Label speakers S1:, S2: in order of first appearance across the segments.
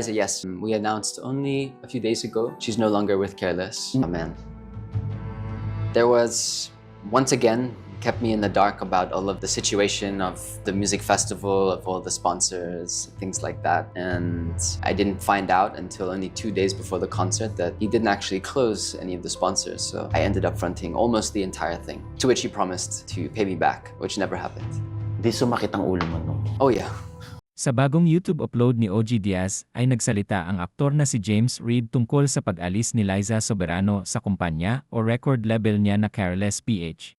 S1: Yes, we announced only a few days ago. She's no longer with Careless. Oh man. There was, once again, kept me in the dark about all of the situation of the music festival, of all the sponsors, things like that. And I didn't find out until only 2 days before the concert that he didn't actually close any of the sponsors. So I ended up fronting almost the entire thing, to which he promised to pay me back, which never happened.
S2: Di sumakit ang ulo mo, no?
S1: Oh yeah.
S3: Sa bagong YouTube upload ni OG Diaz ay nagsalita ang aktor na si James Reid tungkol sa pag-alis ni Liza Soberano sa kumpanya o record label niya na Careless PH.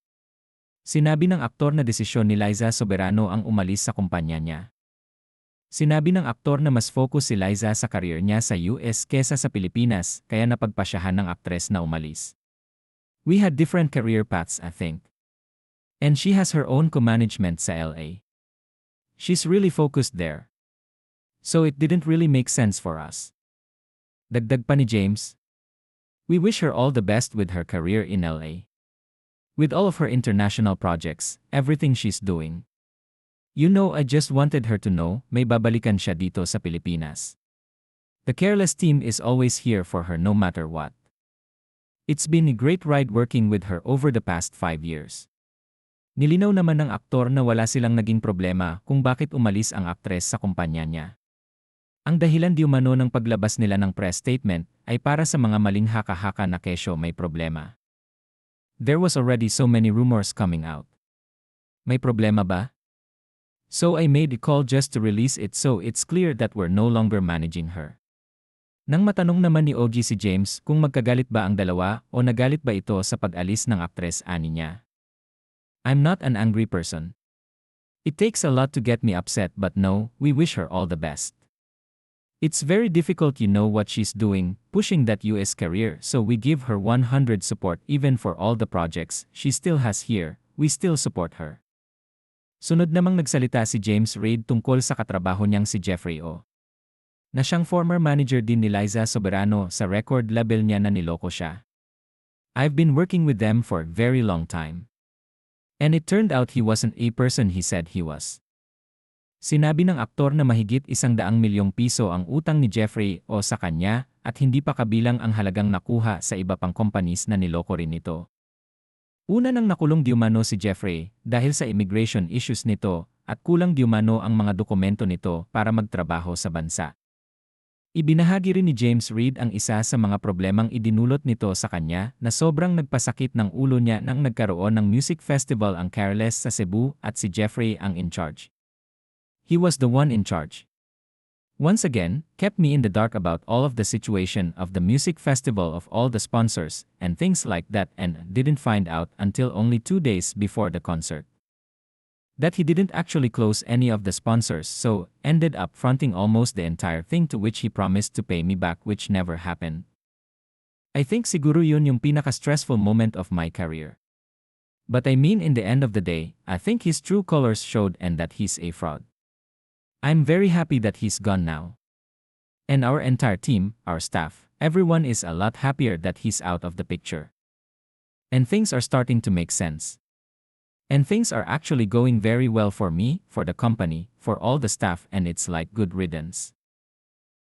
S3: Sinabi ng aktor na desisyon ni Liza Soberano ang umalis sa kumpanya niya. Sinabi ng aktor na mas focus si Liza sa career niya sa US kesa sa Pilipinas kaya napagpasyahan ng aktres na umalis. We had different career paths, I think. And she has her own co-management sa LA. She's really focused there. So it didn't really make sense for us. Dagdag pa ni James. We wish her all the best with her career in LA. With all of her international projects, everything she's doing. You know, I just wanted her to know may babalikan siya dito sa Pilipinas. The Careless team is always here for her no matter what. It's been a great ride working with her over the past 5 years. Nilinaw naman ng aktor na wala silang naging problema kung bakit umalis ang aktres sa kumpanya niya. Ang dahilan di umano ng paglabas nila ng press statement ay para sa mga maling haka-haka na kesyo may problema. There was already so many rumors coming out. May problema ba? So I made a call just to release it so it's clear that we're no longer managing her. Nang matanong naman ni OG si James kung magkagalit ba ang dalawa o nagalit ba ito sa pag-alis ng aktres ani niya. I'm not an angry person. It takes a lot to get me upset but no, we wish her all the best. It's very difficult, you know what she's doing, pushing that US career, so we give her 100 support even for all the projects she still has here, we still support her. Sunod namang nagsalita si James Reid tungkol sa katrabaho niyang si Jeffrey O. Na siyang former manager din ni Liza Soberano sa record label niya na niloko siya. I've been working with them for a very long time. And it turned out he wasn't a person he said he was. Sinabi ng aktor na mahigit 100 milyong piso ang utang ni Jeffrey O sa kanya at hindi pa kabilang ang halagang nakuha sa iba pang companies na niloko rin nito. Una nang nakulong di umano si Jeffrey dahil sa immigration issues nito at kulang di umano ang mga dokumento nito para magtrabaho sa bansa. Ibinahagi rin ni James Reid ang isa sa mga problemang idinulot nito sa kanya na sobrang nagpasakit ng ulo niya nang nagkaroon ng music festival ang Careless sa Cebu at si Jeffrey ang in charge. He was the one in charge. Once again, kept me in the dark about all of the situation of the music festival of all the sponsors and things like that and didn't find out until only 2 days before the concert. That he didn't actually close any of the sponsors so ended up fronting almost the entire thing to which he promised to pay me back which never happened. I think siguro yun yung pinaka-stressful moment of my career. But I mean in the end of the day, I think his true colors showed and that he's a fraud. I'm very happy that he's gone now. And our entire team, our staff, everyone is a lot happier that he's out of the picture. And things are starting to make sense. And things are actually going very well for me, for the company, for all the staff and it's like good riddance.